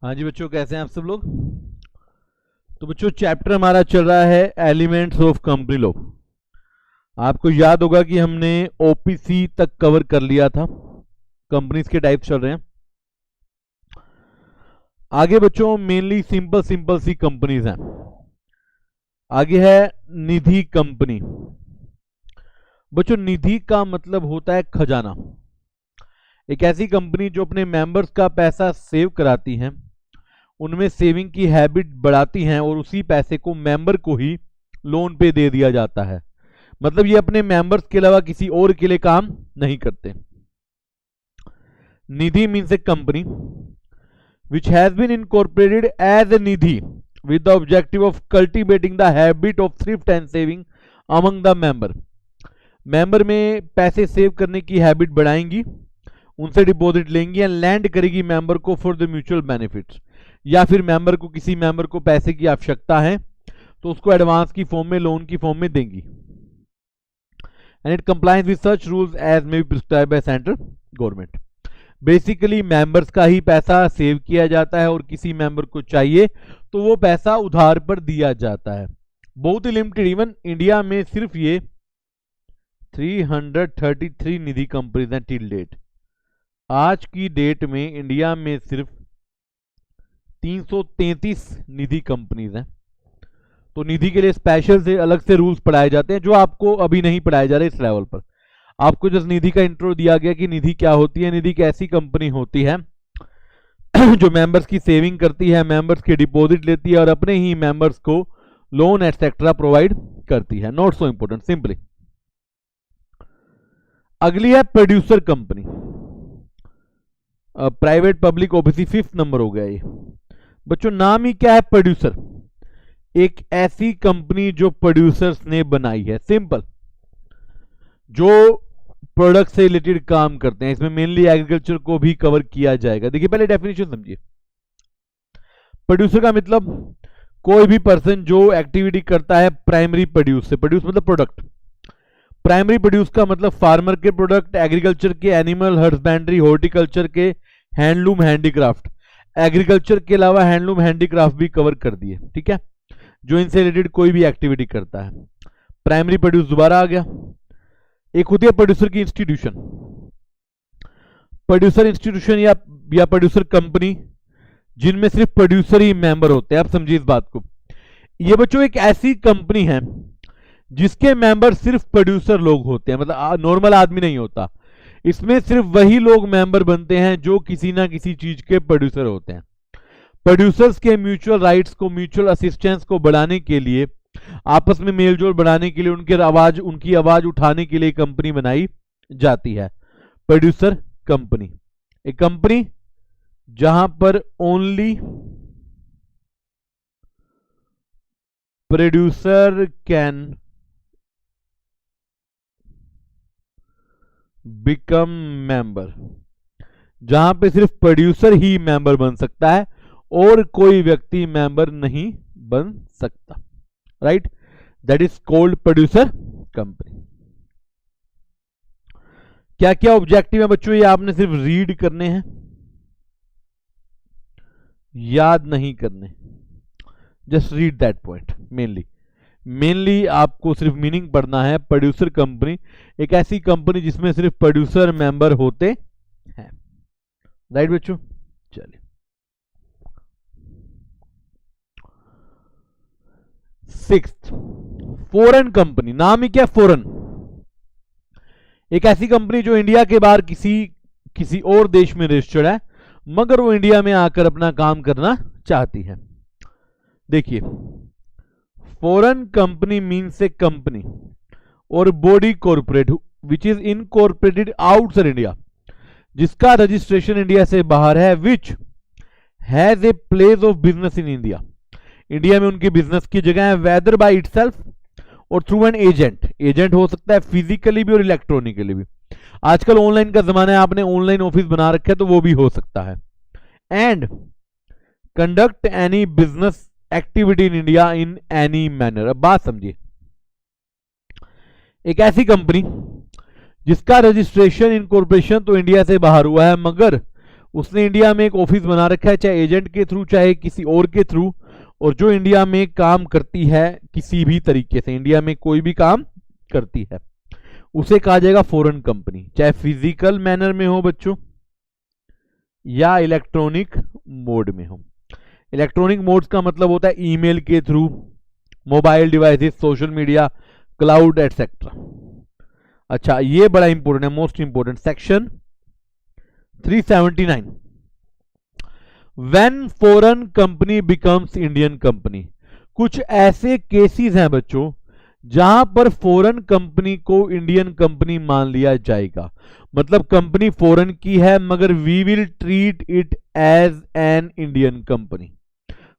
हाँ जी बच्चों, कैसे हैं आप सब लोग। तो बच्चों चैप्टर हमारा चल रहा है एलिमेंट्स ऑफ कंपनी लॉ। आपको याद होगा कि हमने ओपीसी तक कवर कर लिया था। कंपनीज के टाइप चल रहे हैं आगे बच्चों। मेनली सिंपल सिंपल सी कंपनीज हैं। आगे है निधि कंपनी। बच्चों निधि का मतलब होता है खजाना। एक ऐसी कंपनी जो अपने मेंबर्स का पैसा सेव कराती हैं, उनमें सेविंग की हैबिट बढ़ाती हैं और उसी पैसे को मेंबर को ही लोन पे दे दिया जाता है। मतलब ये अपने मेंबर्स के अलावा किसी और के लिए काम नहीं करते। Nidhi means a company which has been incorporated as a nidhi with the objective of cultivating the habit of thrift and saving among the member। Member में पैसे सेव करने की हैबिट बढ़ाएंगी, उनसे डिपॉजिट लेंगी एंड लैंड करेगी मेंबर को for the mutual benefits. या फिर मेंबर को किसी मेंबर को पैसे की आवश्यकता है तो उसको एडवांस की फॉर्म में, लोन की फॉर्म में देंगी। And it complies with such rules as may be prescribed by central government. Basically members का ही पैसा सेव किया जाता है और किसी मेंबर को चाहिए तो वो पैसा उधार पर दिया जाता है। बहुत ही लिमिटेड, इवन इंडिया में सिर्फ ये 333 निधि कंपनीज हैं टिल डेट। आज की डेट में इंडिया में सिर्फ 333 निधि कंपनीज हैं। तो निधि के लिए स्पेशल से अलग से रूल्स पढ़ाए जाते हैं जो आपको अभी नहीं पढ़ाए जा रहे इस लेवल पर। आपको जस्ट निधि का इंट्रो दिया गया कि निधि क्या होती है। निधि एक ऐसी कंपनी होती है जो मेंबर्स की सेविंग करती है, मेंबर्स की डिपॉजिट लेती है और अपने ही मेंबर्स को लोन एटसेट्रा प्रोवाइड करती है। Not so important, simply. अगली है producer company. Private public OBC 5th number हो गया ये। बच्चों नाम ही क्या है, प्रोड्यूसर। एक ऐसी कंपनी जो प्रोड्यूसर्स ने बनाई है। सिंपल, जो प्रोडक्ट से रिलेटेड काम करते हैं। इसमें मेनली एग्रीकल्चर को भी कवर किया जाएगा। देखिए पहले डेफिनेशन समझिए। प्रोड्यूसर का मतलब कोई भी पर्सन जो एक्टिविटी करता है प्राइमरी प्रोड्यूस से। प्रोड्यूस मतलब प्रोडक्ट। प्राइमरी प्रोड्यूस का मतलब फार्मर के प्रोडक्ट, एग्रीकल्चर के, एनिमल हस्बेंड्री, हॉर्टिकल्चर के, हैंडलूम, हैंडीक्राफ्ट। एग्रीकल्चर के अलावा हैंडलूम, हैंडीक्राफ्ट भी कवर कर दिए, ठीक है, जो इनसे रिलेटेड कोई भी एक्टिविटी करता है। प्राइमरी प्रोड्यूस दोबारा आ गया। एक होती है प्रोड्यूसर की इंस्टीट्यूशन। प्रोड्यूसर इंस्टीट्यूशन या प्रोड्यूसर कंपनी जिनमें सिर्फ प्रोड्यूसर ही मेंबर होते हैं। आप समझिए इस बात को। ये बच्चों एक ऐसी कंपनी है जिसके मेंबर सिर्फ प्रोड्यूसर लोग होते हैं, मतलब नॉर्मल आदमी नहीं होता। इसमें सिर्फ वही लोग मेंबर बनते हैं जो किसी ना किसी चीज के प्रोड्यूसर होते हैं। प्रोड्यूसर्स के म्यूचुअल राइट्स को, म्यूचुअल असिस्टेंस को बढ़ाने के लिए, आपस में मेलजोल बढ़ाने के लिए, उनकी आवाज उठाने के लिए कंपनी बनाई जाती है, प्रोड्यूसर कंपनी। एक कंपनी जहां पर only producer can become member, जहां पे सिर्फ प्रोड्यूसर ही मेंबर बन सकता है और कोई व्यक्ति मेंबर नहीं बन सकता। Right, that is called producer company. क्या क्या ऑब्जेक्टिव है बच्चों, ये आपने सिर्फ रीड करने हैं, याद नहीं करने। Just read that point. Mainly आपको सिर्फ मीनिंग पढ़ना है। प्रोड्यूसर कंपनी एक ऐसी कंपनी जिसमें सिर्फ प्रोड्यूसर मेंबर होते हैं। राइट बच्चों, चलिए। Sixth, foreign company. नाम ही क्या, फॉरेन। एक ऐसी कंपनी जो इंडिया के बाहर किसी और देश में रजिस्टर्ड है मगर वो इंडिया में आकर अपना काम करना चाहती है। देखिए, foreign company means a company और body corporate which is incorporated outside India, जिसका रजिस्ट्रेशन इंडिया से बाहर है, which has a place of business in India. India में उनकी बिजनेस की जगह है, वेदर बाय इटसेल्फ और थ्रू एन एजेंट हो सकता है, फिजिकली भी और इलेक्ट्रॉनिकली भी। आजकल ऑनलाइन का जमाना है, आपने ऑनलाइन ऑफिस बना रखा है तो वो भी हो सकता है। And conduct any business activity in India in any manner. अब बात समझिए। एक ऐसी कंपनी जिसका रजिस्ट्रेशन इनकॉर्पोरेशन तो इंडिया से बाहर हुआ है मगर उसने इंडिया में एक ऑफिस बना रखा है, चाहे एजेंट के थ्रू चाहे किसी और के थ्रू, और जो इंडिया में काम करती है किसी भी तरीके से, इंडिया में कोई भी काम करती है, उसे कहा जाएगा फॉरेन कंपनी, चाहे फिजिकल मैनर में हो बच्चों या इलेक्ट्रॉनिक मोड में हो। इलेक्ट्रॉनिक मोड्स का मतलब होता है ईमेल के through, mobile devices, social media, cloud etcetera. अच्छा, ये बड़ा इंपॉर्टेंट है, most important, section 379, when foreign company becomes Indian company. कुछ ऐसे केसेस हैं बच्चों जहां पर फॉरेन कंपनी को इंडियन कंपनी मान लिया जाएगा, मतलब कंपनी फॉरेन की है मगर we will treat it as an Indian company.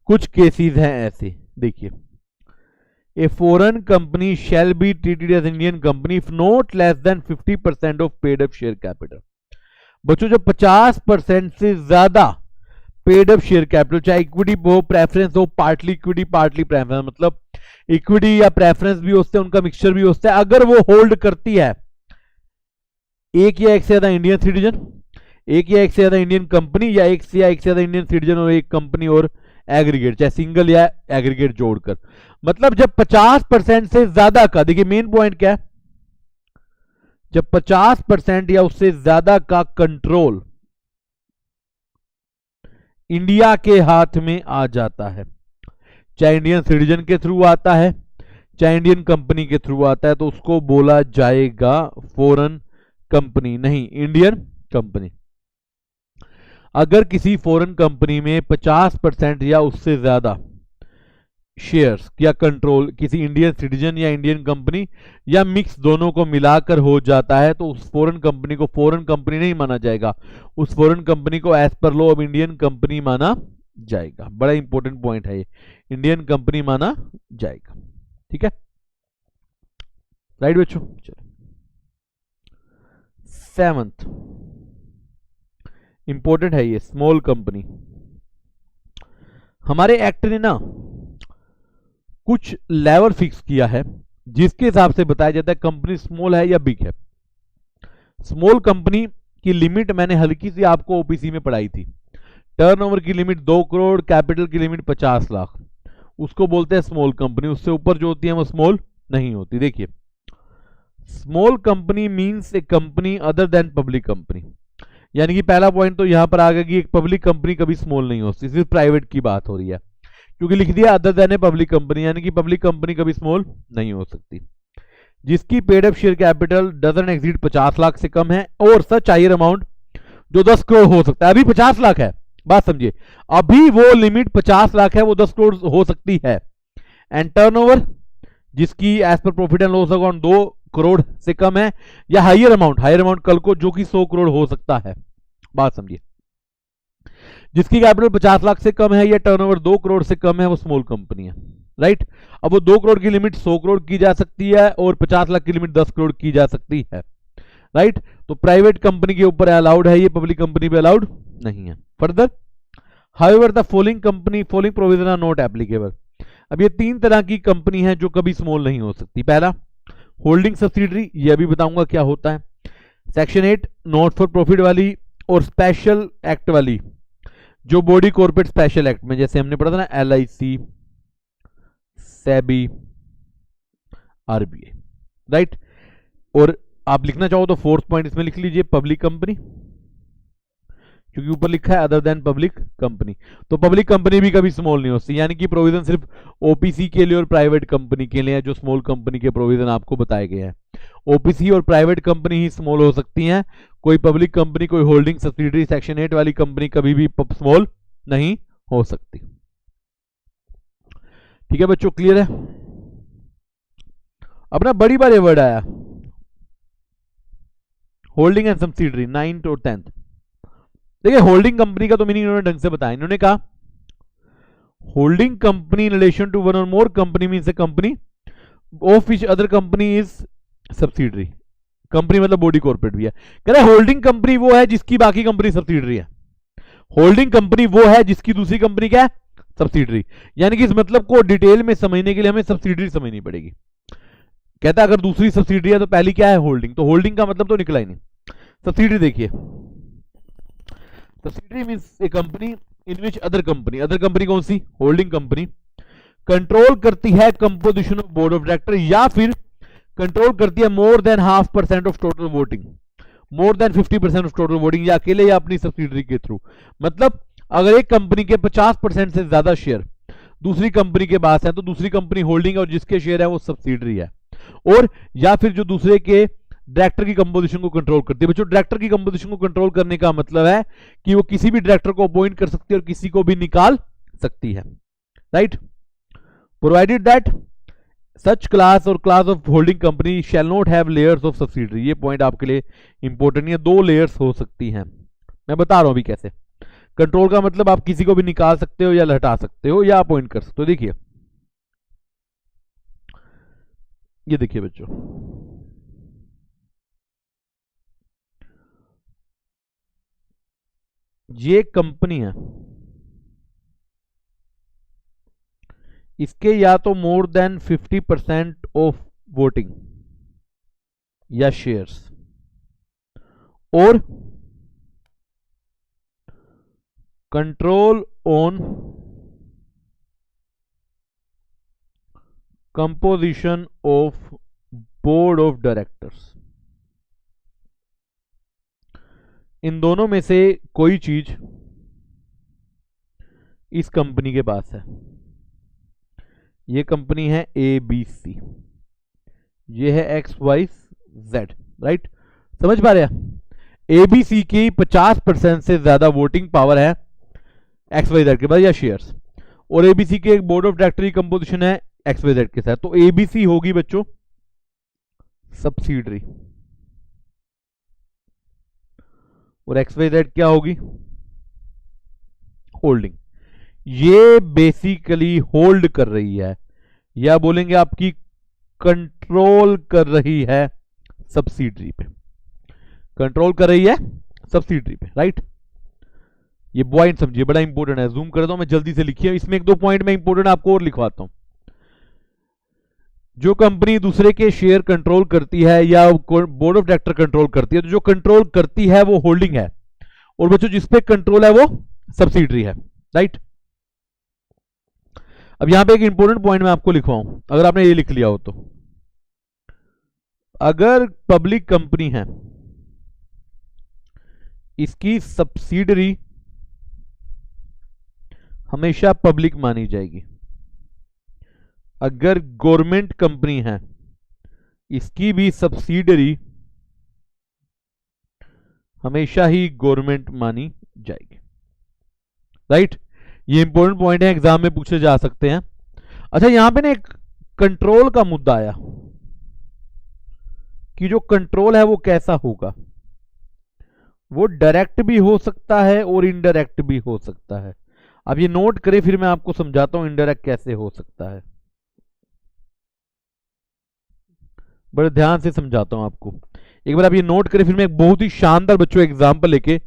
कुछ केसेस हैं ऐसे, देखिए, a foreign company shall be treated as Indian company if not less than 50% of paid up share capital. बच्चों, जब 50% से ज्यादा पेड अप शेयर कैपिटल, चाहे equity हो, प्रेफरेंस हो, पार्टली इक्विटी पार्टली प्रेफरेंस, मतलब इक्विटी या प्रेफरेंस भी होते हैं, उनका मिक्सचर भी होता है, अगर वो होल्ड करती है एक या एक से ज्यादा इंडियन सिटीजन, एक या एक से ज्यादा इंडियन कंपनी, या एक से ज्यादा इंडियन सिटीजन और एक कंपनी और एग्रीगेट, चाहे सिंगल या एग्रीगेट जोड़कर, मतलब जब 50% से ज्यादा का, देखिए मेन पॉइंट क्या है, जब 50% या उससे ज्यादा का कंट्रोल इंडिया के हाथ में आ जाता है, चाहे इंडियन सिटीजन के थ्रू आता है चाहे इंडियन कंपनी के थ्रू आता है, तो उसको बोला जाएगा फॉरेन कंपनी, नहीं इंडियन कंपनी। अगर किसी फॉरेन कंपनी में 50% या उससे ज्यादा शेयर्स या कंट्रोल किसी इंडियन सिटीजन या इंडियन कंपनी या मिक्स दोनों को मिलाकर हो जाता है, तो उस फॉरेन कंपनी को फॉरेन कंपनी नहीं माना जाएगा, उस फॉरेन कंपनी को as per law of Indian company माना जाएगा। बड़ा इंपॉर्टेंट पॉइंट है ये, इंडियन कंपनी माना जाएगा, ठीक है, राइट बच्चों। चलो, 7th इंपॉर्टेंट है ये, स्मॉल कंपनी। हमारे एक्ट ने ना कुछ लेवल फिक्स किया है जिसके हिसाब से बताया जाता है कंपनी स्मॉल है या बिग है। स्मॉल कंपनी की लिमिट मैंने हल्की सी आपको ओपीसी में पढ़ाई थी, टर्नओवर की लिमिट 2 करोड़, कैपिटल की लिमिट 50 लाख, उसको बोलते हैं स्मॉल कंपनी। उससे ऊपर जो होती है वो स्मॉल नहीं होती। देखिए, small company means a company other than public company, यानी कि पहला पॉइंट तो यहां पर आ गया कि एक पब्लिक कंपनी कभी स्मॉल नहीं होती, सिर्फ प्राइवेट की बात हो रही है, क्योंकि लिख दिया other than a public company, यानी कि पब्लिक कंपनी कभी स्मॉल नहीं हो सकती। जिसकी paid up share capital doesn't exceed 50 lakh से कम है, और सच हायर अमाउंट जो 10 करोड़ हो सकता है। अभी 50 लाख है, बात समझिए, अभी वो लिमिट 50 लाख है, वो 10 करोड़ हो सकती है। एंड टर्नओवर जिसकी as per profit and loss account 2 crore से कम है, या हायर अमाउंट कल को जो कि 100 करोड़ हो सकता है, बात समझिए। जिसकी कैपिटल 50 लाख से कम है या टर्नओवर 2 करोड़ से कम है, वो स्मॉल कंपनी है, राइट। अब वो 2 करोड़ की लिमिट 100 करोड़ की जा सकती है और 50 लाख की लिमिट 10 करोड़ की जा सकती है, राइट। तो प्राइवेट कंपनी के ऊपर अलाउड है ये, पब्लिक कंपनी पे अलाउड नहीं है। Further, however the following provision are not applicable. अब ये 3 तरह की कंपनी है जो कभी स्मॉल नहीं हो सकती। पहला, होल्डिंग सब्सिडरी, ये अभी बताऊंगा क्या होता है। सेक्शन 8 नॉट फॉर प्रॉफिट वाली, और स्पेशल एक्ट वाली, जो बॉडी कॉर्पोरेट स्पेशल एक्ट में, जैसे हमने पढ़ा था ना, LIC, सेबी, RBI, राइट। और आप लिखना चाहो तो 4th पॉइंट इसमें लिख लीजिए, पब्लिक कंपनी, क्योंकि ऊपर लिखा है अदर देन पब्लिक कंपनी, तो पब्लिक कंपनी भी कभी स्मॉल नहीं होती, यानी कि प्रोविजन सिर्फ ओपीसी के लिए और प्राइवेट कंपनी के लिए है, जो स्मॉल कंपनी के प्रोविजन आपको बताए गए हैं। ओपीसी और प्राइवेट कंपनी ही स्मॉल हो सकती हैं, कोई पब्लिक कंपनी, कोई होल्डिंग सब्सिडरी सेक्शन 8 वाली कंपनी कभी भी स्मॉल नहीं हो सकती। ठीक है बच्चों, क्लियर है। अपना बड़ी बार ये वर्ड आया, होल्डिंग एंड सब्सिडरी, 9th और 10th। देखिए, होल्डिंग कंपनी का तो मीनिंग इन्होंने ढंग से बताया। इन्होंने कहा holding company in relation to one or more company means a company of which other company is subsidiary. Company मतलब बॉडी कॉर्पोरेट भी है। कह रहे होल्डिंग कंपनी वो है जिसकी बाकी कंपनी सब्सिडरी है। होल्डिंग कंपनी वो है जिसकी दूसरी कंपनी क्या है, सब्सिडरी। यानी कि इस मतलब को डिटेल में समझने के लिए हमें सब्सिडरी समझनी पड़ेगी। कहता अगर दूसरी सब्सिडरी है तो पहली क्या है, होल्डिंग। तो होल्डिंग का मतलब तो निकला ही नहीं। सब्सिडरी देखिए, subsidiary means a company in which other company कौन सी? होल्डिंग कंपनी कंट्रोल करती है composition of board of director, या फिर कंट्रोल करती है more than 0.5% of total voting, more than 50% of total voting, या अकेले या अपनी सब्सिडरी के थ्रू। मतलब अगर एक कंपनी के 50% से ज्यादा शेयर दूसरी कंपनी के पास है तो दूसरी कंपनी होल्डिंग है और जिसके शेयर है वो सब्सिडरी है। और या फिर जो दूसरे के डायरेक्टर की कंपोजिशन को कंट्रोल करती है। बच्चों डायरेक्टर की कंपोजिशन को कंट्रोल करने का मतलब है कि वो किसी भी डायरेक्टर को अपॉइंट कर सकती है और किसी को भी निकाल सकती है, right. Provided that such class or class of holding company shall not have layers of subsidiary. ये पॉइंट आपके लिए इंपॉर्टेंट है, 2 लेयर्स हो सकती हैं। मैं बता रहा हूं अभी कैसे। कंट्रोल का मतलब आप किसी को भी निकाल सकते हो या हटा सकते हो या अपॉइंट कर सकते हो। देखिए ये देखिए बच्चों, ये कंपनी है, इसके या तो मोर देन 50% ऑफ वोटिंग या शेयर्स, और control on composition of board of directors. इन दोनों में से कोई चीज इस कंपनी के पास है। ये कंपनी है ABC, ये है XYZ, राइट। समझ पा रहे हैं? ABC की 50% से ज्यादा वोटिंग पावर है XYZ के पास या शेयर्स, और ABC के एक बोर्ड ऑफ डायरेक्टर की कंपोजिशन है XYZ के साथ। तो ABC होगी बच्चों सब्सिडरी और XYZ क्या होगी? होल्डिंग। ये बेसिकली होल्ड कर रही है या बोलेंगे आपकी कंट्रोल कर रही है सब्सिडरी पे, कंट्रोल कर रही है सब्सिडरी पे, राइट। ये पॉइंट समझिए, बड़ा इंपॉर्टेंट है। जूम कर दो, मैं जल्दी से लिखिए। इसमें 1-2 पॉइंट में इंपॉर्टेंट आपको और लिखवाता हूं। जो कंपनी दूसरे के शेयर कंट्रोल करती है या बोर्ड ऑफ डायरेक्टर कंट्रोल करती है, तो जो कंट्रोल करती है वो होल्डिंग है, और बच्चों जिसपे कंट्रोल है वो सब्सिडरी है, राइट। अब यहां पे एक इंपॉर्टेंट पॉइंट मैं आपको लिखवाऊं, अगर आपने ये लिख लिया हो तो, अगर पब्लिक कंपनी है, इसकी सब्सिडरी हमेशा पब्लिक मानी जाएगी। अगर गवर्नमेंट कंपनी है, इसकी भी सब्सिडरी हमेशा ही गवर्नमेंट मानी जाएगी, राइट। ये इंपॉर्टेंट पॉइंट है, एग्जाम में पूछे जा सकते हैं। अच्छा, यहां पे ना एक कंट्रोल का मुद्दा आया कि जो कंट्रोल है वो कैसा होगा। वो डायरेक्ट भी हो सकता है और इनडायरेक्ट भी हो सकता है। अब ये नोट करें, फिर मैं आपको समझाता हूं इनडायरेक्ट कैसे हो सकता है। बड़े ध्यान से समझाता हूं आपको। एक बार आप ये नोट करें, फिर मैं एक बहुत ही शानदार बच्चों एग्जाम्पल लेके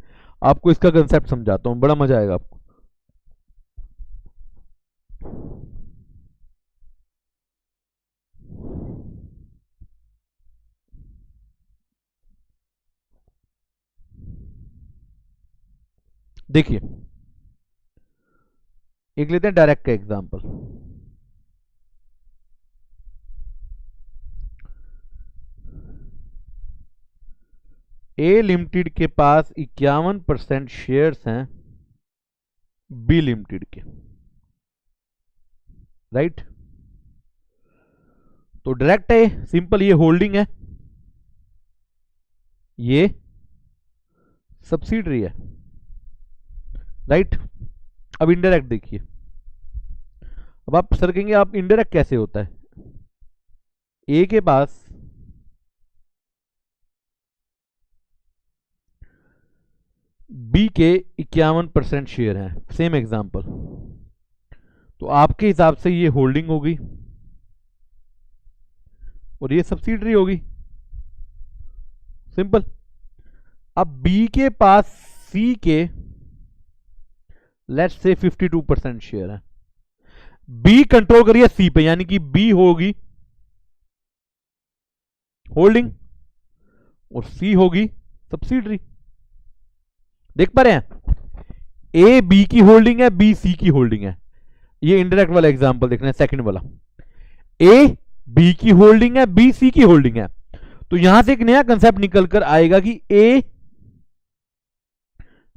आपको इसका कंसेप्ट समझाता हूं, बड़ा मजा आएगा आपको। देखिए, एक लेते हैं डायरेक्ट का एग्जांपल। ए लिमिटेड के पास 51% शेयर्स हैं बी लिमिटेड के, राइट। तो डायरेक्ट है, सिंपल, ये होल्डिंग है, ये सब्सिडरी है, राइट। अब इनडायरेक्ट देखिए। अब आप सर कहेंगे आप इनडायरेक्ट कैसे होता है? ए के पास बी के 51% शेयर हैं, सेम एग्जांपल, तो आपके हिसाब से ये होल्डिंग होगी और ये सब्सिडरी होगी, सिंपल। अब बी के पास सी के लेट्स से 52% शेयर है, बी कंट्रोल करिए सी पे, यानी कि बी होगी होल्डिंग और सी होगी सब्सिडरी। देख पा रहे हैं? ए बी की होल्डिंग है, बी सी की होल्डिंग है। ये इनडायरेक्ट वाला एग्जांपल देखना है, सेकंड वाला। ए बी की होल्डिंग है, बी सी की होल्डिंग है। तो यहां से एक नया कंसेप्ट निकल कर आएगा कि ए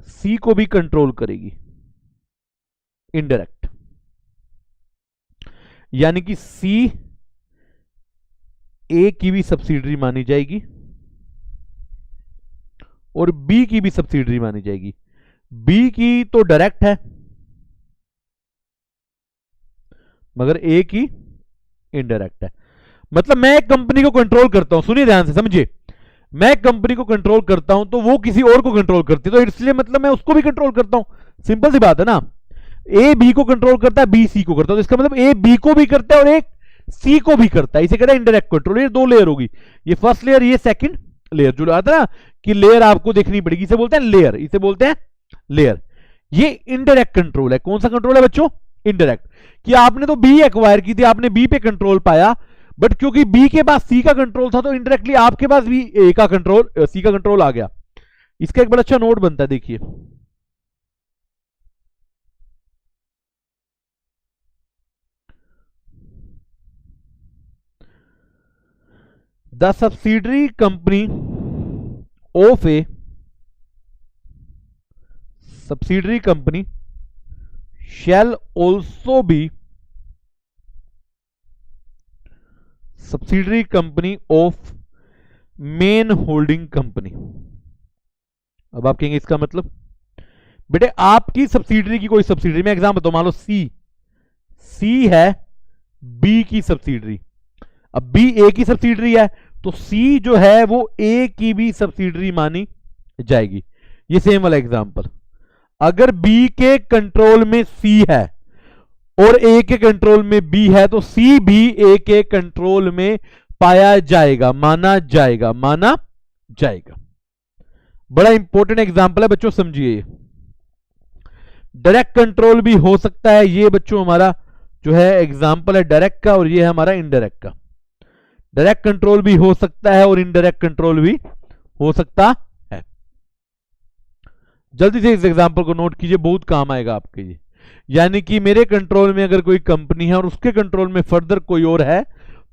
सी को भी कंट्रोल करेगी, इनडायरेक्ट। यानी कि सी ए की भी सब्सिडरी मानी जाएगी और बी की भी सब्सिडरी मानी जाएगी। बी की तो डायरेक्ट है मगर ए की इनडायरेक्ट है। मतलब मैं एक कंपनी को कंट्रोल करता हूं, सुनिए ध्यान से समझिए। मैं एक कंपनी को कंट्रोल करता हूं तो वो किसी और को कंट्रोल करती है, तो इसलिए मतलब मैं उसको भी कंट्रोल करता हूं। सिंपल सी बात है ना। ए बी को कंट्रोल करता है, बी सी को करता है, तो इसका मतलब ए बी को भी करता है और एक सी को भी करता है। इसे कहते हैं इनडायरेक्ट कंट्रोल। ये दो लेयर होगी, ये फर्स्ट लेयर, ये सेकंड लेयर। जो आता है ना कि लेयर आपको देखनी पड़ेगी, इसे बोलते हैं लेयर, इसे बोलते हैं लेयर। ये इनडायरेक्ट कंट्रोल है। कौन सा कंट्रोल है बच्चों? इनडायरेक्ट। कि आपने तो बी एक्वायर की थी, आपने बी पे कंट्रोल पाया, बट क्योंकि बी के पास सी का कंट्रोल था तो इनडायरेक्टली आपके पास भी ए का कंट्रोल, सी का कंट्रोल आ गया। इसका एक बड़ा अच्छा नोट बनता है, देखिए। The subsidiary company of A subsidiary company shall also be subsidiary company of main holding company। अब आप कहेंगे इसका मतलब, बेटे आपकी सब्सिडरी की कोई सब्सिडरी, में एग्जाम बताऊं, मान लो सी है बी की सब्सिडरी। अब बी ए की सब्सिडरी है तो सी जो है वो ए की भी सब्सिडरी मानी जाएगी। ये सेम वाला एग्जांपल, अगर बी के कंट्रोल में सी है और ए के कंट्रोल में बी है तो सी भी ए के कंट्रोल में पाया जाएगा, माना जाएगा, माना जाएगा। बड़ा इंपॉर्टेंट एग्जांपल है बच्चों, समझिए। ये डायरेक्ट कंट्रोल भी हो सकता है, ये बच्चों हमारा जो है एग्जांपल है डायरेक्ट का, और ये है हमारा इनडायरेक्ट का। डायरेक्ट कंट्रोल भी हो सकता है और इनडायरेक्ट कंट्रोल भी हो सकता है। जल्दी से इस एग्जांपल को नोट कीजिए, बहुत काम आएगा आपके ये। यानी कि मेरे कंट्रोल में अगर कोई कंपनी है और उसके कंट्रोल में फर्दर कोई और है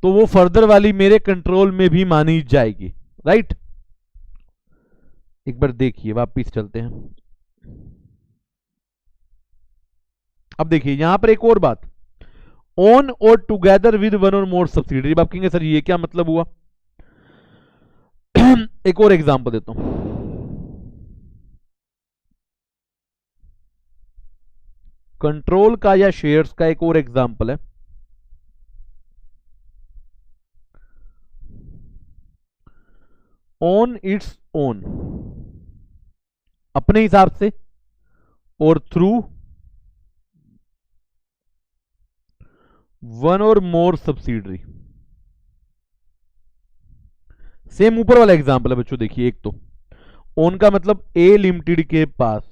तो वो फर्दर वाली मेरे कंट्रोल में भी मानी जाएगी, राइट। एक बार देखिए, वापिस चलते हैं। अब देखिए यहां पर एक और बात, ओन और together with one or more subsidiary. आप कहेंगे सर ये क्या मतलब हुआ? एक और एग्जांपल देता हूं। कंट्रोल का या शेयर्स का एक और एग्जांपल है। ऑन इट्स ओन, अपने हिसाब से, और through one or more subsidiary. Same ऊपर वाला एग्जांपल है बच्चों, देखिए। एक तो ओन का मतलब ए लिमिटेड के पास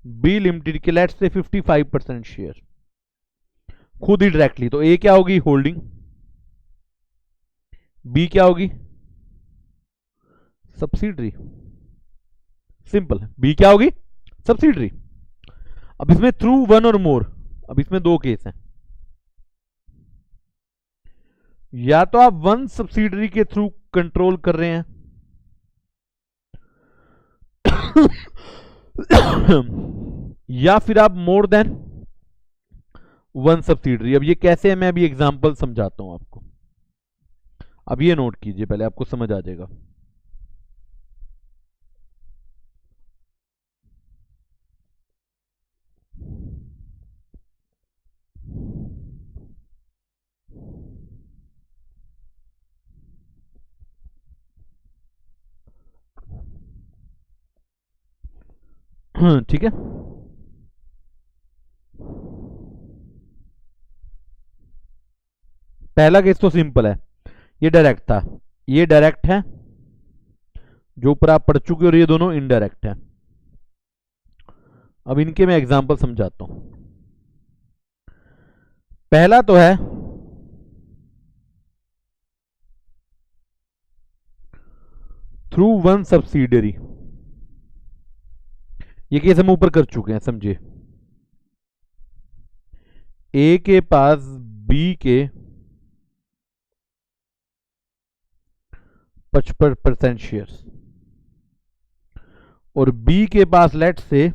बी लिमिटेड के लेट्स से 55% शेयर खुद ही डायरेक्टली, तो ए क्या होगी? होल्डिंग। बी क्या होगी? सब्सिडरी। सिंपल, बी क्या होगी? सब्सिडरी। अब इसमें थ्रू वन और मोर, अब इसमें दो केस हैं। या तो आप वन सब्सिडरी के थ्रू कंट्रोल कर रहे हैं या फिर आप मोर देन वन सब्सिडरी। अब ये कैसे है मैं अभी एग्जांपल समझाता हूं आपको। अब ये नोट कीजिए, पहले आपको समझ आ जाएगा। ठीक है, पहला केस तो सिंपल है, ये डायरेक्ट था, ये डायरेक्ट है जो ऊपर आप पढ़ चुके, और ये दोनों इनडायरेक्ट है। अब इनके मैं एग्जांपल समझाता हूं। पहला तो है थ्रू वन सब्सिडियरी, ये केस हम ऊपर कर चुके हैं, समझे। ए के पास बी के 55% शेयर्स और बी के पास लेट से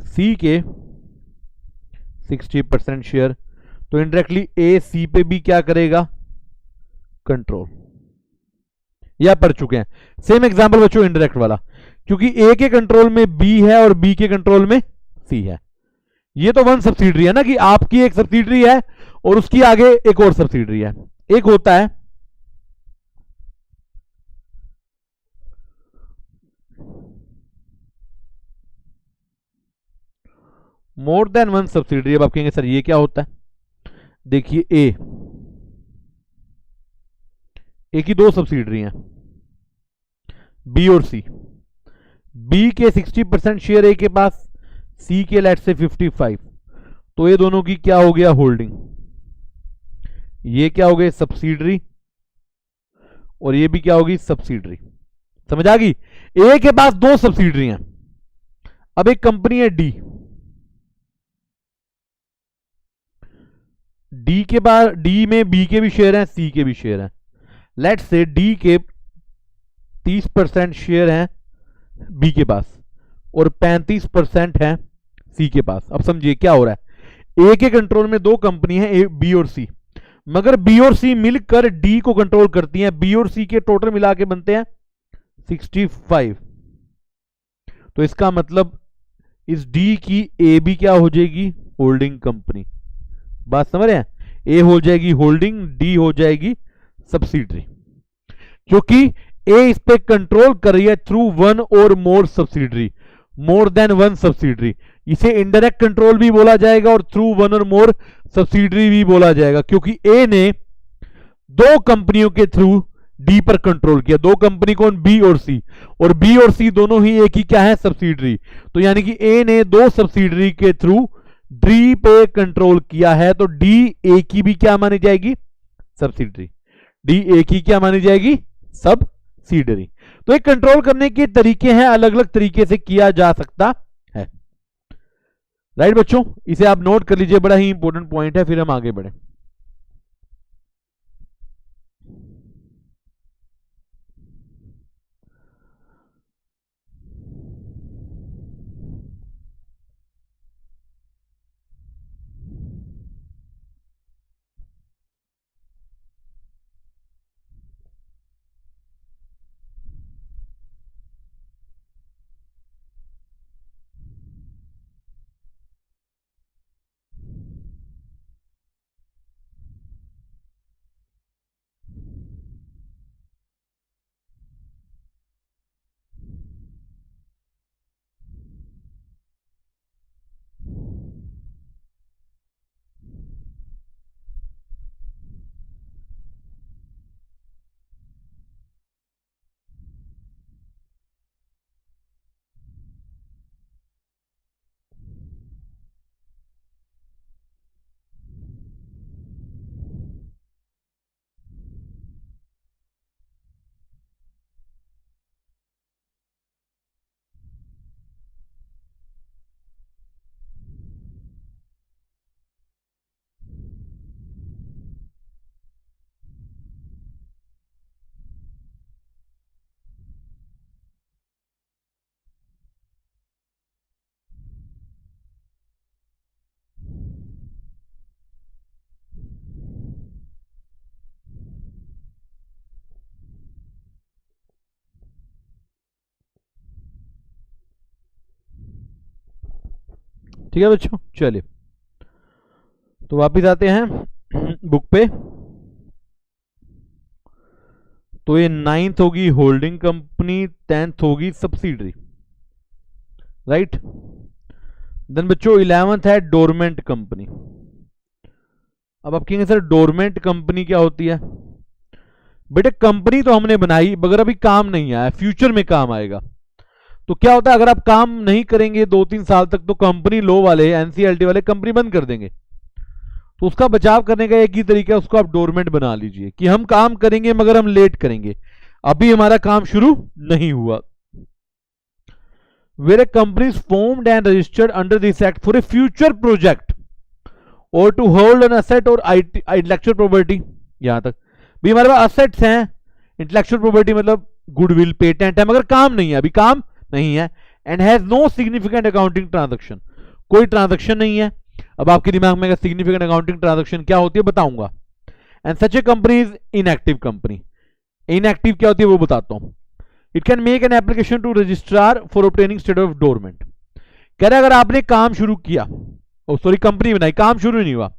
सी के 60% शेयर, तो इनडायरेक्टली ए सी पे भी क्या करेगा, कंट्रोल। या पढ़ चुके हैं। सेम एग्जांपल बच्चों इनडायरेक्ट वाला, क्योंकि ए के कंट्रोल में बी है और बी के कंट्रोल में सी है। ये तो वन सब्सिडरी है ना, कि आपकी एक सब्सिडरी है और उसकी आगे एक और सब्सिडरी है। एक होता है मोर देन वन सब्सिडरी। अब आप कहेंगे सर ये क्या होता है? देखिए ए की दो सब्सिडरी हैं, बी और सी। बी के 60% शेयर ए के पास, सी के लेट से 55, तो ये दोनों की क्या हो गया, होल्डिंग। ये क्या हो गए, सब्सिडरी, और ये भी क्या होगी, सब्सिडरी। समझ आ गई? ए के पास दो सब्सिडरी हैं। अब एक कंपनी है डी, डी के पास, डी में बी के भी शेयर हैं, सी के भी शेयर हैं। लेट से डी के 30% शेयर हैं बी के पास और 35% है सी के पास। अब समझिए क्या हो रहा है, ए के कंट्रोल में दो कंपनी है, ए बी और सी, मगर बी और सी मिलकर डी को कंट्रोल करती हैं। बी और सी के टोटल मिला के बनते हैं 65। तो इसका मतलब इस डी की ए भी क्या हो जाएगी, होल्डिंग कंपनी। बात समझ रहे हैं? ए हो जाएगी होल्डिंग, डी हो जाएगी सब्सिडरी, क्योंकि ए इस पे कंट्रोल कर रही है through one or more subsidiary, more than one subsidiary. इसे इनडायरेक्ट कंट्रोल भी बोला जाएगा और through one or more subsidiary भी बोला जाएगा, क्योंकि ए ने दो कंपनियों के थ्रू डी पर कंट्रोल किया। दो कंपनी कौन, बी और सी, और बी और सी दोनों ही एक ही क्या है, सब्सिडरी। तो यानी कि ए ने दो सब्सिडरी के थ्रू डी पे कंट्रोल किया है, तो डी ए की भी क्या मानी जाएगी, सब्सिडरी। डी ए की क्या मानी जाएगी, सब्सिडरी। तो एक कंट्रोल करने के तरीके हैं, अलग अलग तरीके से किया जा सकता है। राइट बच्चों, इसे आप नोट कर लीजिए, बड़ा ही इंपॉर्टेंट पॉइंट है, फिर हम आगे बढ़े। ठीक है बच्चों, चलिए तो वापिस आते हैं बुक पे। तो ये 9th होगी होल्डिंग कंपनी, 10th होगी सब्सिडरी, राइट। देन बच्चों 11th है डोरमेंट कंपनी। अब आप कहेंगे सर डोरमेंट कंपनी क्या होती है? बेटे कंपनी तो हमने बनाई मगर अभी काम नहीं आया, फ्यूचर में काम आएगा। तो क्या होता है, अगर आप काम नहीं करेंगे 2-3 साल तक, तो कंपनी लॉ वाले, एनसीएलटी वाले कंपनी बंद कर देंगे। तो उसका बचाव करने का एक ही तरीका है, उसको आप डोरमेंट बना लीजिए, कि हम काम करेंगे मगर हम लेट करेंगे, अभी हमारा काम शुरू नहीं हुआ। where a company is formed and registered under this act for a future project or to hold an asset or intellectual property। यहां तक भी हमारे पास असेट्स हैं, इंटेलेक्चुअल प्रॉपर्टी मतलब गुडविल, पेटेंट है, मगर काम नहीं है, अभी काम नहीं है। And has no significant accounting transaction, कोई ट्रांजैक्शन नहीं है। अब आपके दिमाग में सिग्निफिकेंट अकाउंटिंग ट्रांजैक्शन क्या होती है बताऊंगा। And such a company is inactive company. Inactive क्या होती है वो बताता हूं। It can make an application to registrar for obtaining status of dormant. कह रहे अगर आपने काम शुरू किया, सॉरी कंपनी बनाई, काम शुरू नहीं हुआ,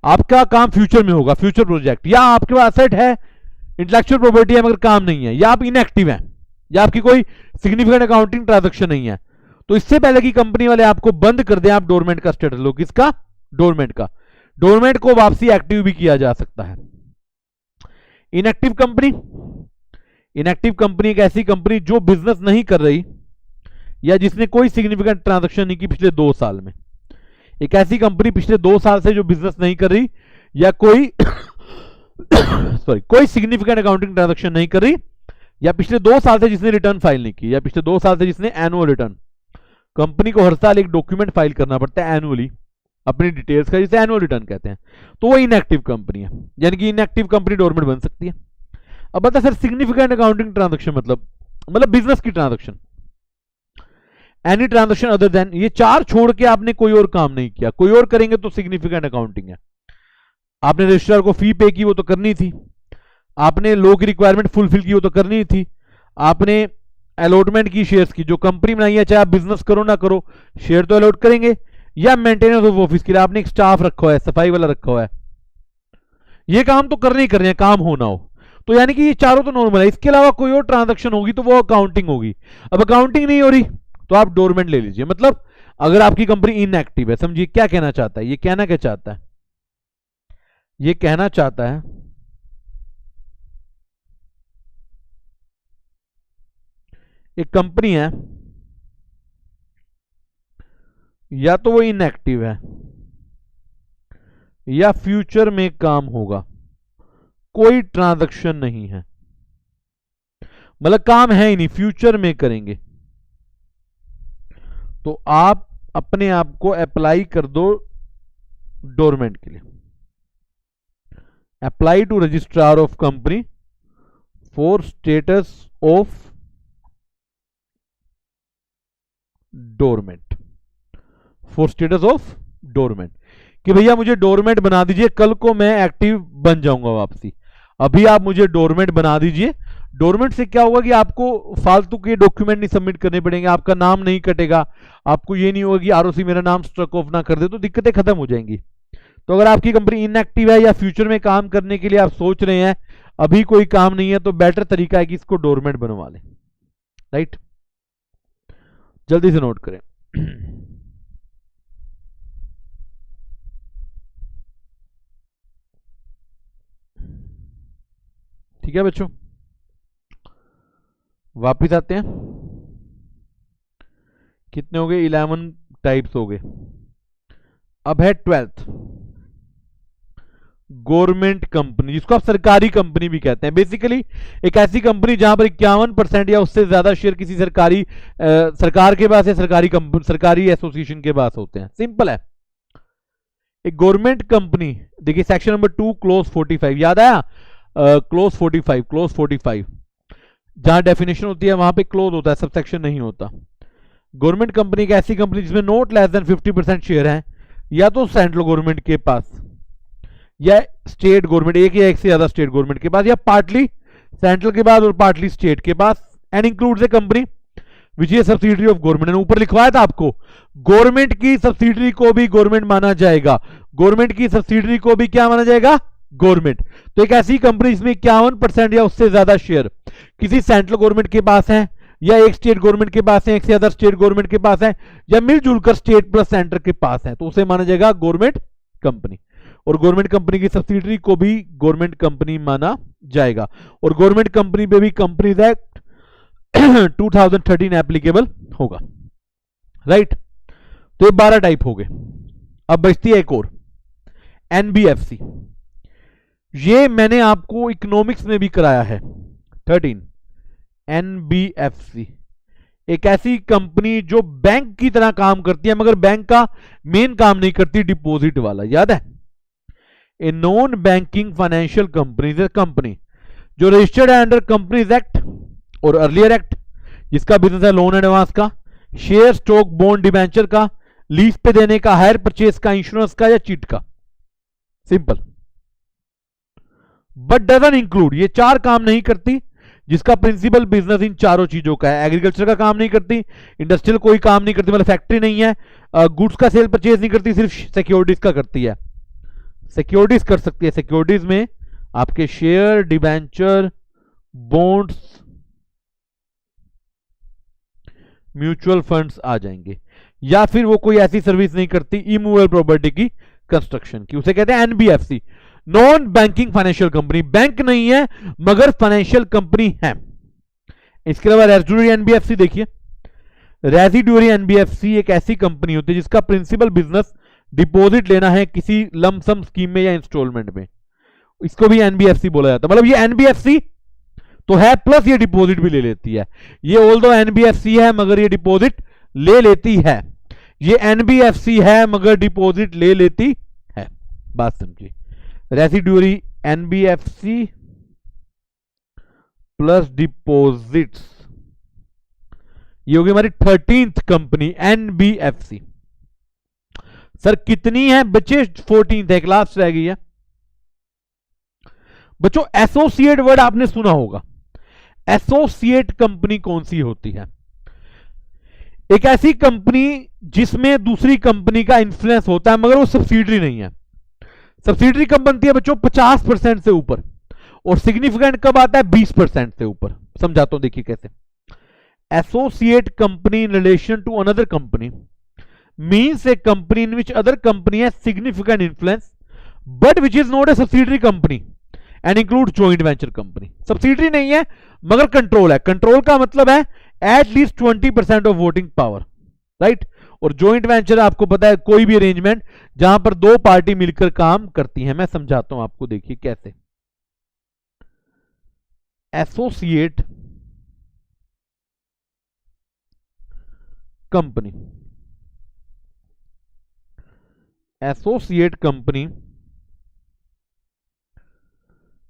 आपका काम फ्यूचर में होगा, फ्यूचर प्रोजेक्ट, या आपके पास असेट है, इंटेलेक्चुअल प्रॉपर्टी है मगर काम नहीं है, या आप इनएक्टिव हैं, या आपकी कोई सिग्निफिकेंट अकाउंटिंग ट्रांजैक्शन नहीं है, तो इससे पहले कि कंपनी वाले आपको बंद कर दें, आप डोरमेंट का स्टेटस लो। किसका? डोरमेंट का। डोरमेंट को वापसी एक्टिव भी किया जा सकता है। इनएक्टिव कंपनी, इनएक्टिव कंपनी एक ऐसी कंपनी जो बिजनेस नहीं कर रही या जिसने कोई सिग्निफिकेंट ट्रांजैक्शन नहीं की पिछले 2 साल में। एक ऐसी कंपनी पिछले 2 साल से जो बिजनेस नहीं कर रही या कोई सॉरी कोई सिग्निफिकेंट अकाउंटिंग ट्रांजैक्शन नहीं कर रही, या पिछले 2 साल से जिसने रिटर्न फाइल नहीं की, या पिछले 2 साल से जिसने एनुअल रिटर्न, कंपनी को हर साल एक डॉक्यूमेंट फाइल करना पड़ता है एनुअली अपनी डिटेल्स का, जिसे एनुअल रिटर्न कहते हैं, तो वो इनएक्टिव कंपनी है, यानी कि इनएक्टिव कंपनी डोरमेंट बन सकती है। अब बता सर सिग्निफिकेंट अकाउंटिंग ट्रांजैक्शन मतलब बिजनेस की transaction, any transaction other than, ये 4 छोड़ के आपने कोई और काम नहीं किया, कोई और करेंगे तो सिग्निफिकेंट अकाउंटिंग है। आपने रजिस्ट्रार को फी पे की, वो तो करनी थी, आपने लो की रिक्वायरमेंट फुलफिल की, वो तो करनी थी, आपने अलॉटमेंट की शेयर्स की, जो कंपनी बनाई है चाहे आप बिजनेस करो ना करो शेयर तो अलॉट करेंगे, या मेंटेनेंस ऑफ ऑफिस के लिए आपने एक स्टाफ रखा है, सफाई वाला रखा हुआ है, ये काम तो करने ही करने हैं, काम होना हो तो, यानी कि ये चारों तो नॉर्मल है। इसके अलावा कोई और ट्रांजैक्शन होगी तो वो अकाउंटिंग होगी। अब अकाउंटिंग नहीं हो रही तो आप डोरमेंट ले लीजिए। मतलब अगर आपकी कंपनी इनएक्टिव है, समझिए क्या कहना चाहता है, ये कहना क्या चाहता है, ये कहना चाहता है एक कंपनी है या तो वो इनएक्टिव है या फ्यूचर में काम होगा, कोई ट्रांजैक्शन नहीं है, मतलब काम है ही नहीं, फ्यूचर में करेंगे, तो आप अपने आप को अप्लाई कर दो डोरमेंट के लिए। Apply to registrar of company for status of dormant, for status of dormant, कि भैया मुझे डोरमेंट बना दीजिए, कल को मैं एक्टिव बन जाऊंगा वापसी, अभी आप मुझे डोरमेंट बना दीजिए। डोरमेंट से क्या होगा कि आपको फालतू के डॉक्यूमेंट नहीं सबमिट करने पड़ेंगे, आपका नाम नहीं कटेगा, आपको ये नहीं होगा कि आरओसी मेरा नाम स्ट्रक ऑफ ना कर दे, तो दिक्कतें खत्म हो जाएंगी। तो अगर आपकी कंपनी इनएक्टिव है या फ्यूचर में काम करने के लिए आप सोच रहे हैं, अभी कोई काम नहीं है, तो बेटर तरीका है कि इसको डोरमेंट बनवा लें। राइट, जल्दी से नोट करें। ठीक है बच्चों, वापिस आते हैं। कितने हो गए? 11 टाइप्स हो गए। अब है 12th, गवर्नमेंट कंपनी, जिसको आप सरकारी कंपनी भी कहते हैं। बेसिकली एक ऐसी कंपनी जहां पर 51% या उससे ज्यादा शेयर किसी सरकारी सरकार के पास या सरकारी एसोसिएशन के पास होते हैं। सिंपल है। एक गवर्नमेंट कंपनी, देखिए सेक्शन नंबर 2 क्लोज 45, याद आया? क्लोज 45 जहां डेफिनेशन होती है वहां पे क्लोज होता है, सबसेक्शन नहीं होता। गवर्नमेंट कंपनी एक ऐसी कंपनी जिसमें नॉट लेस देन 50% शेयर है, या तो सेंट्रल गवर्नमेंट के पास या स्टेट गवर्नमेंट, एक या एक से ज्यादा स्टेट गवर्नमेंट के पास, या पार्टली सेंट्रल के पास और पार्टली स्टेट के पास, and includes a company which is subsidiary of government. ऊपर लिखवाया था आपको, गवर्नमेंट की सब्सिडरी को भी गवर्नमेंट माना जाएगा, गवर्नमेंट की सब्सिडरी को भी क्या माना जाएगा? गवर्नमेंट। तो एक ऐसी कंपनी जिसमें 51% या उससे ज्यादा शेयर किसी सेंट्रल गवर्नमेंट के पास है, या एक स्टेट गवर्नमेंट के पास है, एक से ज्यादा स्टेट गवर्नमेंट के पास है, या मिलजुल कर स्टेट प्लस सेंटर के पास है, तो उसे माना जाएगा गवर्नमेंट कंपनी। और गवर्नमेंट कंपनी की सब्सिडरी को भी गवर्नमेंट कंपनी माना जाएगा। और गवर्नमेंट कंपनी पे भी कंपनीज एक्ट 2013 एप्लीकेबल होगा। राइट, तो ये 12 टाइप हो गए। अब बचती है एक और, एनबीएफसी। ये मैंने आपको इकोनॉमिक्स में भी कराया है। 13 एनबीएफसी एक ऐसी कंपनी जो बैंक की तरह काम करती है मगर बैंक का मेन काम नहीं करती, डिपॉजिट वाला, याद है? A non banking financial company is a company जो रजिस्टर्ड है अंडर कंपनीज एक्ट और अर्लियर एक्ट, जिसका बिजनेस है लोन एडवांस का, शेयर, स्टॉक, बॉन्ड, डिबेंचर का, लीज पे देने का, हायर परचेज का, इंश्योरेंस का या चीट का। सिंपल। बट डजंट इंक्लूड, ये चार काम नहीं करती, जिसका प्रिंसिपल बिजनेस इन चारों चीजों का है। एग्रीकल्चर का काम नहीं करती, इंडस्ट्रियल कोई काम नहीं करती, मतलब फैक्ट्री नहीं है, गुड्स का सेल परचेज नहीं करती, सिर्फ सिक्योरिटीज का करती है। सिक्योरिटीज कर सकती है, सिक्योरिटीज में आपके share, debenture, bonds, mutual funds आ जाएंगे। या फिर वो कोई ऐसी सर्विस नहीं करती इमूवेबल प्रॉपर्टी की कंस्ट्रक्शन की, उसे कहते हैं NBFC, non banking financial company. Bank नहीं है मगर फाइनेंशियल कंपनी है। इसके अलावा रेजिडुअरी एनबीएफसी देखिए, रेजिडुअरी एनबीएफसी एक ऐसी कंपनी होती है जिसका प्रिंसिपल बिजनेस डिपॉजिट लेना है किसी लमसम स्कीम में या इंस्टॉलमेंट में, इसको भी एनबीएफसी बोला जाता है। मतलब ये एनबीएफसी तो है प्लस ये डिपॉजिट भी ले लेती है। ये ऑल्दो एनबीएफसी है मगर ये डिपॉजिट ले लेती है, ये एनबीएफसी है मगर डिपॉजिट ले लेती है। बात समझिए, रेजिडुअरी एनबीएफसी प्लस डिपॉजिट्स, ये होगी हमारी 13th कंपनी एनबीएफसी। सर कितनी है बच्चे? 14th, एक लास्ट रह गई है बच्चों। एसोसिएट वर्ड आपने सुना होगा। एसोसिएट कंपनी कौन सी होती है? एक ऐसी कंपनी जिसमें दूसरी कंपनी का इंफ्लुएंस होता है मगर वो सब्सिडरी नहीं है। सब्सिडरी कब बनती है बच्चों? 50% से ऊपर। और सिग्निफिकेंट कब आता है? 20% से ऊपर। समझाता हूं, देखिए कैसे। Associate company in relation to another company means a company in which other company has significant influence but which is not a subsidiary company and includes joint venture company। subsidiary नहीं है मगर कंट्रोल है। Control का मतलब है at least 20% of voting power, right? और joint venture आपको पता है कोई भी अरेंजमेंट जहां पर दो पार्टी मिलकर काम करती है। मैं समझाता हूं आपको, देखिए कैसे। एसोसिएट कंपनी, एसोसिएट कंपनी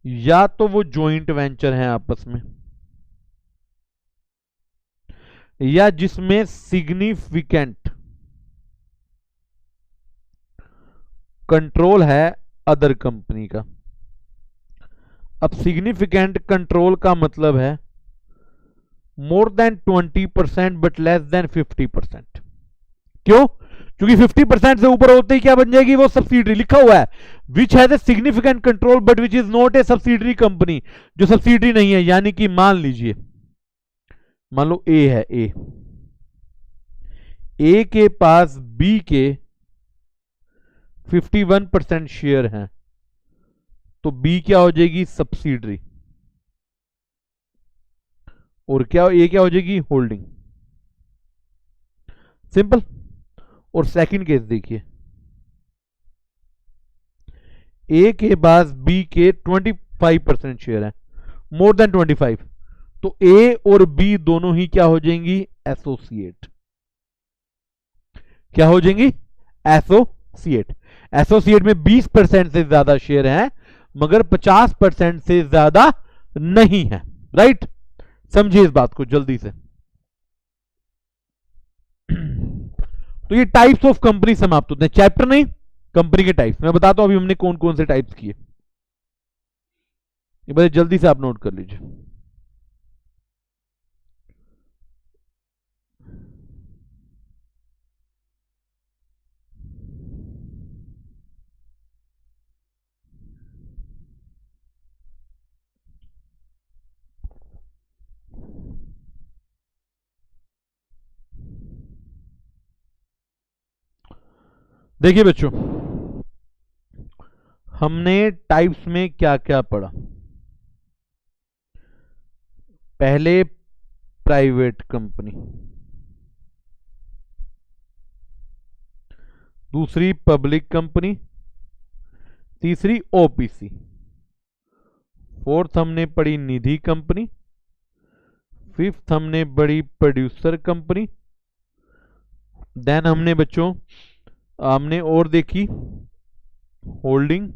या तो वो जॉइंट वेंचर है आपस में, या जिसमें सिग्निफिकेंट कंट्रोल है अदर कंपनी का। अब सिग्निफिकेंट कंट्रोल का मतलब है more than 20% but less than 50%। क्यों? क्योंकि 50% से ऊपर होते ही क्या बन जाएगी? वो सब्सिडरी। लिखा हुआ है which has a significant control but which is not a subsidiary company, जो सब्सिडरी नहीं है। यानी कि मान लीजिए, मान लो ए है, ए के पास बी के 51% शेयर हैं, तो बी क्या हो जाएगी? सब्सिडरी। और क्या, ए क्या हो जाएगी? होल्डिंग। सिंपल। और सेकंड केस देखिए, ए के पास बी के 25% शेयर है, मोर देन 25, तो ए और बी दोनों ही क्या हो जाएंगी? एसोसिएट। क्या हो जाएंगी? एसोसिएट। एसोसिएट में 20% से ज्यादा शेयर है मगर 50% से ज्यादा नहीं है, राइट? समझिए इस बात को जल्दी से। तो ये टाइप्स ऑफ कंपनी समाप्त होते हैं। चैप्टर नहीं, कंपनी के टाइप्स मैं बताता हूं अभी हमने कौन कौन से टाइप्स किए। ये बड़े जल्दी से आप नोट कर लीजिए। देखिए बच्चों, हमने टाइप्स में क्या क्या पढ़ा। पहले प्राइवेट कंपनी, दूसरी पब्लिक कंपनी, तीसरी ओपीसी, फोर्थ हमने पढ़ी निधि कंपनी, फिफ्थ हमने बड़ी प्रोड्यूसर कंपनी। देन हमने बच्चों हमने और देखी holding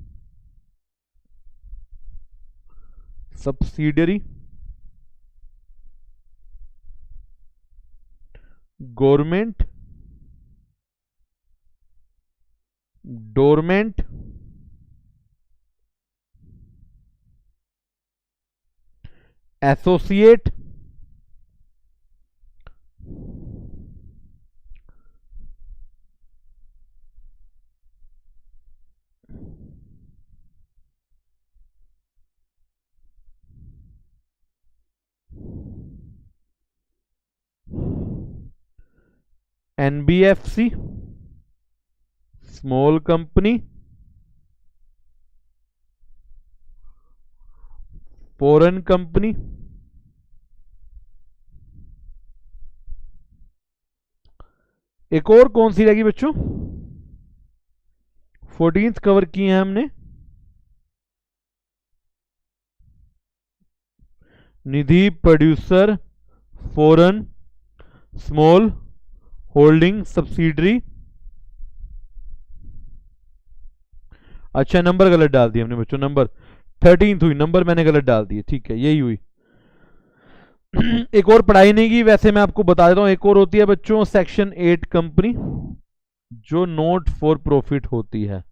subsidiary, government, dormant, associate, NBFC small company, foreign company, एक और कौन सी रहेगी बच्चों? 14th कवर की है हमने, Nidhi producer foreign small holding subsidiary. अच्छा नंबर गलत डाल दिया हमने बच्चों, नंबर 13th हुई, नंबर मैंने गलत डाल दिए, ठीक है यही हुई। एक और पढ़ाई नहीं की वैसे मैं आपको बता देता हूं, एक और होती है बच्चों सेक्शन 8 कंपनी जो नॉट फॉर प्रॉफिट होती है।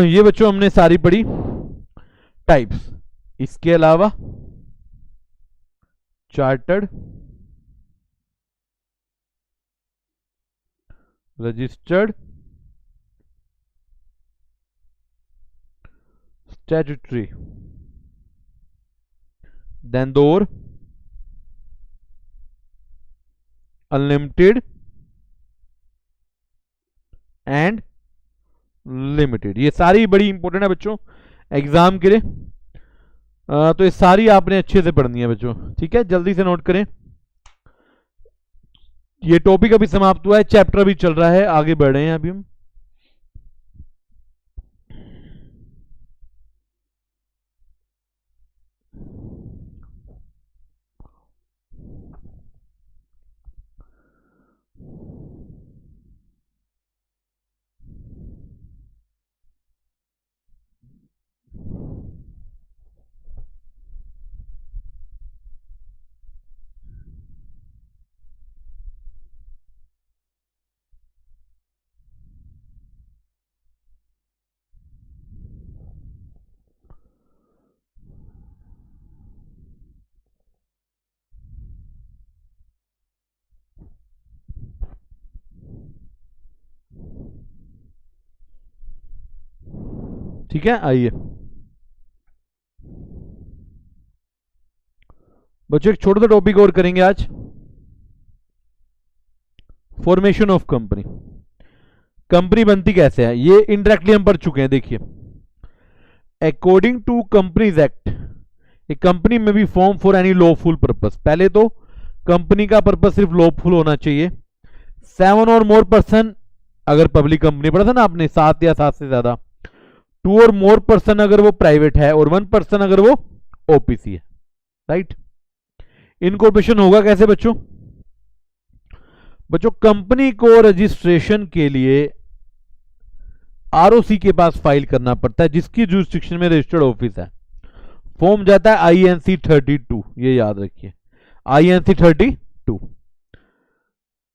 ये बच्चों हमने सारी पढ़ी टाइप्स। इसके अलावा चार्टर्ड, रजिस्टर्ड, स्टैट्यूटरी, देन दोर, अनलिमिटेड एंड लिमिटेड। ये सारी बड़ी इंपॉर्टेंट है बच्चों एग्जाम के लिए, तो ये सारी आपने अच्छे से पढ़नी है बच्चों, ठीक है जल्दी से नोट करें। ये टॉपिक अभी समाप्त हुआ है, चैप्टर अभी चल रहा है, आगे बढ़ रहे हैं अभी हम। ठीक है आइए बच्चों, एक छोटा सा टॉपिक और करेंगे आज, फॉर्मेशन ऑफ कंपनी। कंपनी बनती कैसे है ये इनडायरेक्टली हम पढ़ चुके हैं। देखिए according to companies act a company may be form for any lawful purpose. पहले तो कंपनी का पर्पस सिर्फ लॉफुल होना चाहिए। 7 और मोर पर्सन, अगर पब्लिक कंपनी पढ़ा था ना आपने 7 या 7 से ज्यादा। 2 और मोर पर्सन अगर वो प्राइवेट है, और 1 पर्सन अगर वो ओपीसी है, राइट। इनकॉर्पोरेशन होगा कैसे बच्चों? बच्चों कंपनी को रजिस्ट्रेशन के लिए आरओसी के पास फाइल करना पड़ता है, जिसकी जुरिस्डिक्शन में रजिस्टर्ड ऑफिस है। फॉर्म जाता है आईएनसी 32, ये याद रखिए आईएनसी 32।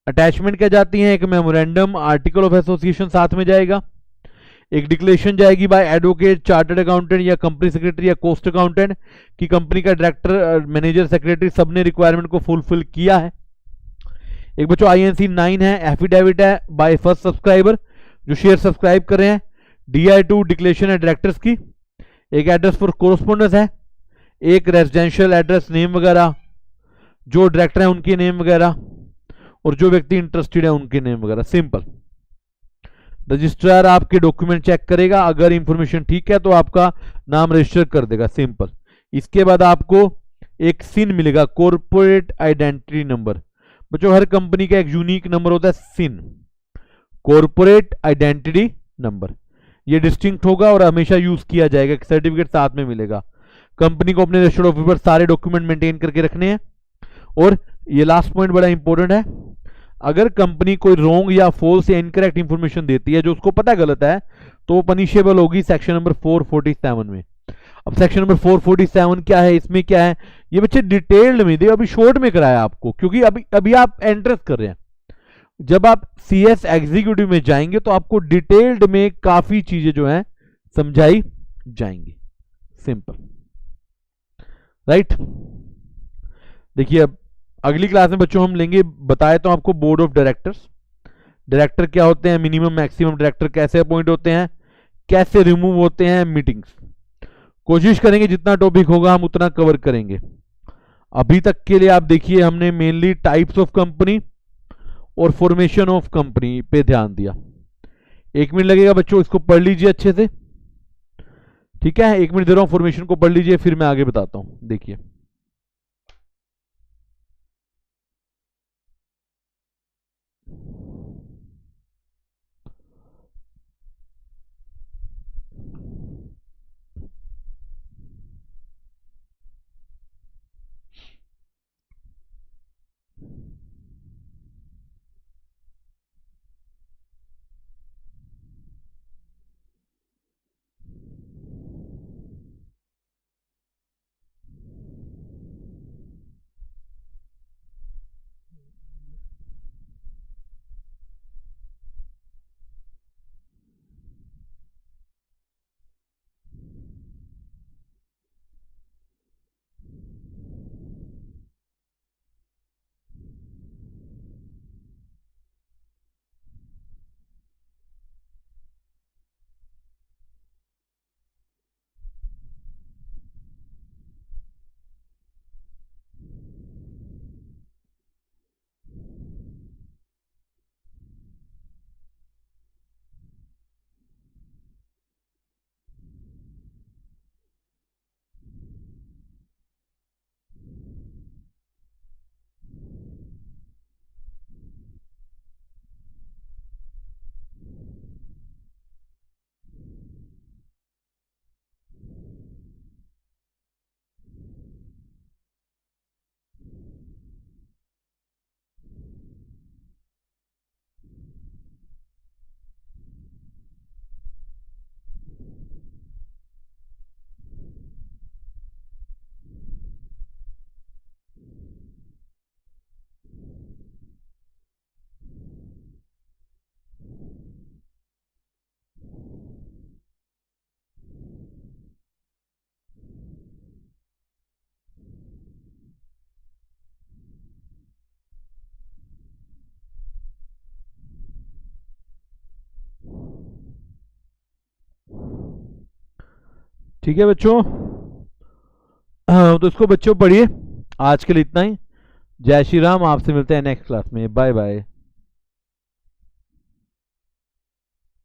अटैचमेंट क्या जाती है? एक मेमोरेंडम, आर्टिकल ऑफ एसोसिएशन साथ में जाएगा, एक डिक्लेरेशन जाएगी बाय एडवोकेट, चार्टर्ड अकाउंटेंट या कंपनी सेक्रेटरी या कोस्ट अकाउंटेंट कि कंपनी का डायरेक्टर, मैनेजर, सेक्रेटरी सबने रिक्वायरमेंट को फुलफिल किया है। एक बच्चों आईएनसी 9 है, एफिडेविट है बाय फर्स्ट सब्सक्राइबर जो शेयर सब्सक्राइब कर रहे हैं। DI2 डिक्लेरेशन है डायरेक्टर्स की। एक एड्रेस फॉर कोरस्पोंडेंस है, एक रेजिडेंशियल एड्रेस नेम वगैरह, जो डायरेक्टर है उनके नेम वगैरह, और जो व्यक्ति इंटरेस्टेड है उनके नेम वगैरह। सिंपल। रजिस्ट्रार आपके डॉक्यूमेंट चेक करेगा, अगर इंफॉर्मेशन ठीक है तो आपका नाम रजिस्टर कर देगा। सिंपल। इसके बाद आपको एक सिन मिलेगा, कॉर्पोरेट आइडेंटिटी नंबर। बच्चों हर कंपनी का एक यूनिक नंबर होता है, सिन, कॉर्पोरेट आइडेंटिटी नंबर। ये डिस्टिंक्ट होगा और हमेशा यूज किया जाएगा, सर्टिफिकेट साथ में मिलेगा। कंपनी को अपने रजिस्टर्ड ऑफिस पर सारे डॉक्यूमेंट मेंटेन करके रखने हैं। और ये लास्ट पॉइंट बड़ा इंपॉर्टेंट है, अगर कंपनी कोई रॉन्ग या फॉल्स या इनकरेक्ट इंफॉर्मेशन देती है जो उसको पता गलत है, तो वो पनिशेबल होगी सेक्शन नंबर 447 में। अब सेक्शन नंबर 447 क्या है, इसमें क्या है, ये बच्चे डिटेल्ड में दे, अभी शॉर्ट में कराया आपको क्योंकि अभी आप एंट्रेंस कर रहे हैं। जब आप सीएस एग्जीक्यूटिव में जाएंगे तो आपको डिटेल्ड में काफी चीजें जो हैं समझाई जाएंगी। Simple, right. देखिए अब अगली क्लास में बच्चों हम लेंगे, बताए तो आपको बोर्ड ऑफ डायरेक्टर्स, डायरेक्टर क्या होते हैं, मिनिमम मैक्सिमम डायरेक्टर कैसे अपॉइंट होते हैं, कैसे रिमूव होते हैं, मीटिंग्स। कोशिश करेंगे जितना टॉपिक होगा हम उतना कवर करेंगे। अभी तक के लिए आप देखिए हमने मेनली टाइप्स ऑफ कंपनी और फॉर्मेशन ऑफ कंपनी पे ध्यान दिया। 1 मिनट लगेगा बच्चों, इसको पढ़ लीजिए अच्छे से, ठीक है। 1 मिनट दे रहा हूं, फॉर्मेशन को पढ़ लीजिए, फिर मैं आगे बताता हूं। देखिए ठीक है बच्चों, हाँ, तो इसको बच्चों पढ़िए। आज के लिए इतना ही। जय श्री राम, आपसे मिलते हैं नेक्स्ट क्लास में। Bye bye.